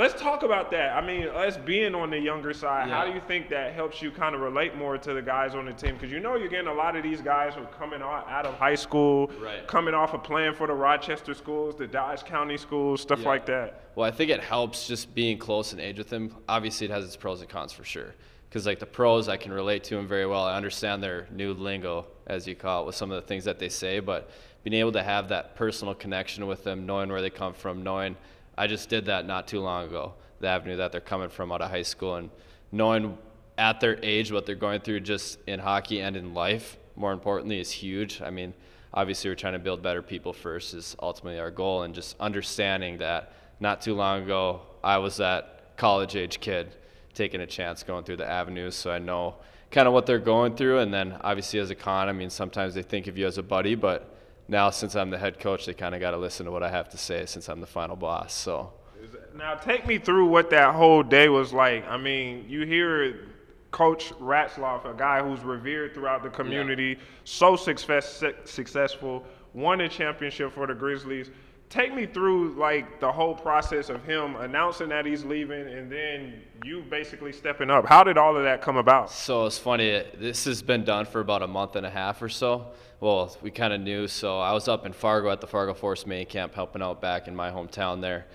Let's talk about that. I mean, us being on the younger side, Yeah. how do you think that helps you kind of relate more to the guys on the team? Because you know you're getting a lot of these guys who are coming out of high school, Right. coming off of playing for the Rochester schools, the Dodge County schools, stuff Yeah. like that. Well, I think it helps just being close in age with them. Obviously, it has its pros and cons for sure. Because like the pros, I can relate to them very well. I understand their new lingo, as you call it, with some of the things that they say. But being able to have that personal connection with them, knowing where they come from, knowing I just did that not too long ago, the avenue that they're coming from out of high school, and knowing at their age what they're going through just in hockey and in life, more importantly, is huge. I mean, obviously we're trying to build better people first is ultimately our goal, and just understanding that not too long ago I was that college-age kid taking a chance going through the avenues, so I know kind of what they're going through. And then obviously as a con, I mean, sometimes they think of you as a buddy, but now since I'm the head coach, they kind of got to listen to what I have to say since I'm the final boss. So Now, take me through what that whole day was like. I mean, you hear Coach Ratzloff, a guy who's revered throughout the community, so successful, won a championship for the Grizzlies. Take me through like the whole process of him announcing that he's leaving and then you basically stepping up. How did all of that come about? So it's funny, this has been done for about a month and a half or so. Well, we kind of knew, so I was up in Fargo at the Fargo Force Main Camp helping out back in my hometown there.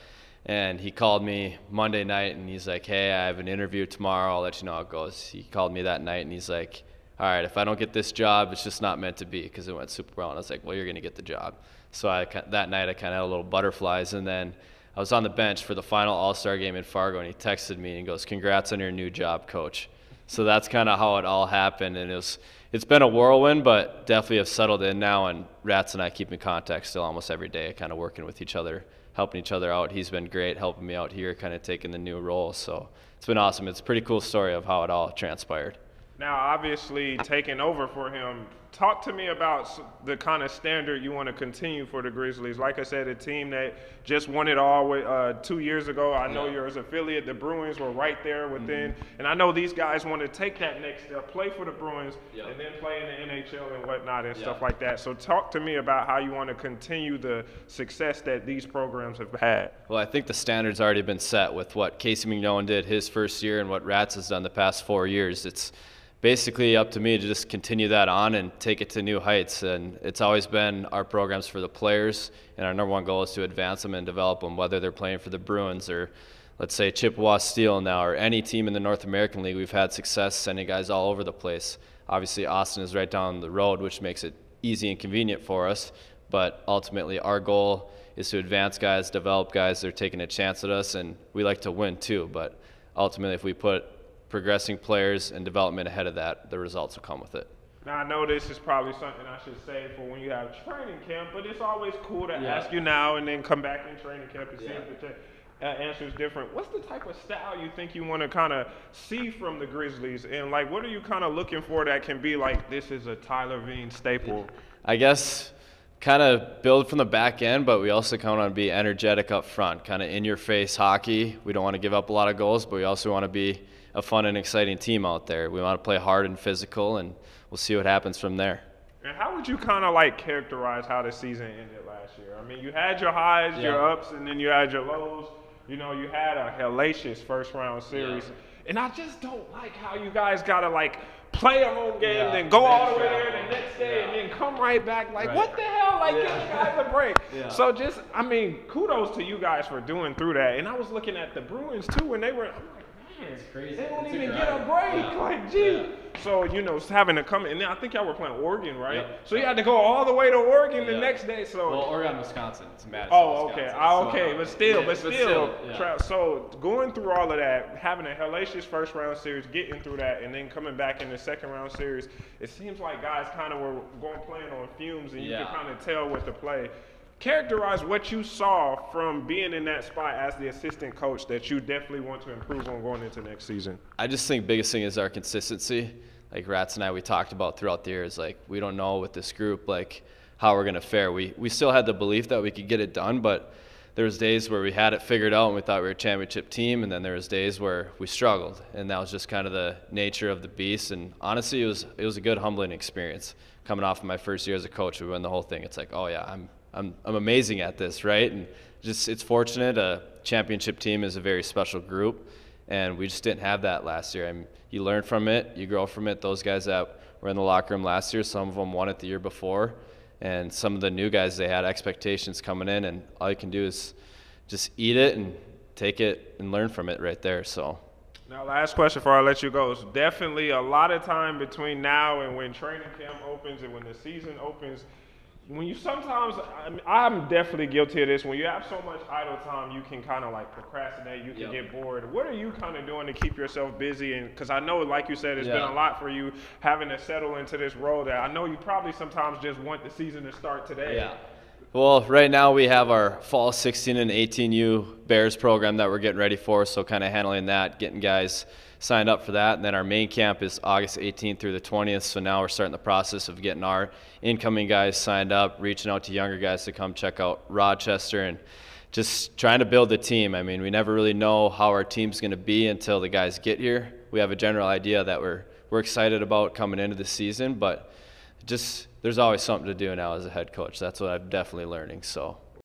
And he called me Monday night and he's like, hey, I have an interview tomorrow, I'll let you know how it goes. He called me that night and he's like, all right, if I don't get this job, it's just not meant to be, because it went super well. And I was like, well, you're going to get the job. So that night I kind of had a little butterflies, and then I was on the bench for the final All-Star game in Fargo, and he texted me and goes, congrats on your new job, coach. So that's kind of how it all happened, and it's been a whirlwind, but definitely have settled in now, and Rats and I keep in contact still almost every day, kind of working with each other, helping each other out. He's been great helping me out here, kind of taking the new role. So it's been awesome. It's a pretty cool story of how it all transpired. Now, obviously, taking over for him, talk to me about the kind of standard you want to continue for the Grizzlies. Like I said, a team that just won it all 2 years ago. I know your affiliate, the Bruins, were right there within. And I know these guys want to take that next step, play for the Bruins, and then play in the NHL and whatnot and stuff like that. So talk to me about how you want to continue the success that these programs have had. Well, I think the standard's already been set with what Casey McNolan did his first year and what Rats has done the past 4 years. It's basically up to me to just continue that on and take it to new heights. And it's always been our programs for the players, and our number one goal is to advance them and develop them, whether they're playing for the Bruins or, let's say, Chippewa Steel now, or any team in the North American League. We've had success sending guys all over the place. Obviously, Austin is right down the road, which makes it easy and convenient for us. But ultimately, our goal is to advance guys, develop guys that are taking a chance at us, and we like to win too. But ultimately, if we put progressing players and development ahead of that, the results will come with it. Now, I know this is probably something I should say for when you have training camp, but it's always cool to ask you now and then come back in training camp and see if the answer is different. What's the type of style you think you want to kind of see from the Grizzlies? And, like, what are you kind of looking for that can be like, this is a Tyler Veen staple? I guess kind of build from the back end, but we also kind of want to be energetic up front, kind of in-your-face hockey. We don't want to give up a lot of goals, but we also want to be a fun and exciting team out there. We want to play hard and physical, and we'll see what happens from there. And how would you kind of like characterize how the season ended last year? I mean, you had your highs, your ups, and then you had your lows. You know, you had a hellacious first-round series. And I just don't like how you guys got to, like, play a home game, then go all the way there the next day, and then come right back. Like, what the hell? Like, give the guys a break. So just, I mean, kudos to you guys for doing through that. And I was looking at the Bruins, too, and they were, I'm like, It's crazy. they don't even get a break. Like, gee. So, you know, having to come in. I think y'all were playing Oregon, right? Yep. So you had to go all the way to Oregon the next day. So. Well, Oregon, Wisconsin. It's Madison, Oh, okay. Wisconsin. Okay, but still. Yeah. So going through all of that, having a hellacious first round series, getting through that, and then coming back in the second round series, it seems like guys kind of were going playing on fumes, and you could kind of tell what to play. Characterize what you saw from being in that spot as the assistant coach that you definitely want to improve on going into next season. I just think biggest thing is our consistency. Like Rats and I, we talked about throughout the years, like we don't know with this group, like how we're going to fare. We still had the belief that we could get it done, but there was days where we had it figured out and we thought we were a championship team, and then there was days where we struggled, and that was just kind of the nature of the beast. And honestly, it was a good humbling experience. Coming off of my first year as a coach, we win the whole thing. It's like, oh yeah, I'm amazing at this, right? And just it's fortunate. A championship team is a very special group, and we just didn't have that last year. I mean, you learn from it, you grow from it. Those guys that were in the locker room last year, some of them won it the year before, and some of the new guys, they had expectations coming in, and all you can do is just eat it and take it and learn from it right there. So. Now, last question before I let you go. It's definitely a lot of time between now and when training camp opens and when the season opens. When you sometimes, I'm definitely guilty of this, when you have so much idle time, you can kind of like procrastinate, you can get bored. What are you kind of doing to keep yourself busy? And because I know, like you said, it's been a lot for you having to settle into this role that I know you probably sometimes just want the season to start today. Yeah. Well, right now we have our fall 16 and 18U Bears program that we're getting ready for, so kind of handling that, getting guys signed up for that. And then our main camp is August 18th through the 20th, so now we're starting the process of getting our incoming guys signed up, reaching out to younger guys to come check out Rochester, and just trying to build the team. I mean, we never really know how our team's going to be until the guys get here. We have a general idea that we're excited about coming into the season, but just there's always something to do now as a head coach. That's what I'm definitely learning. So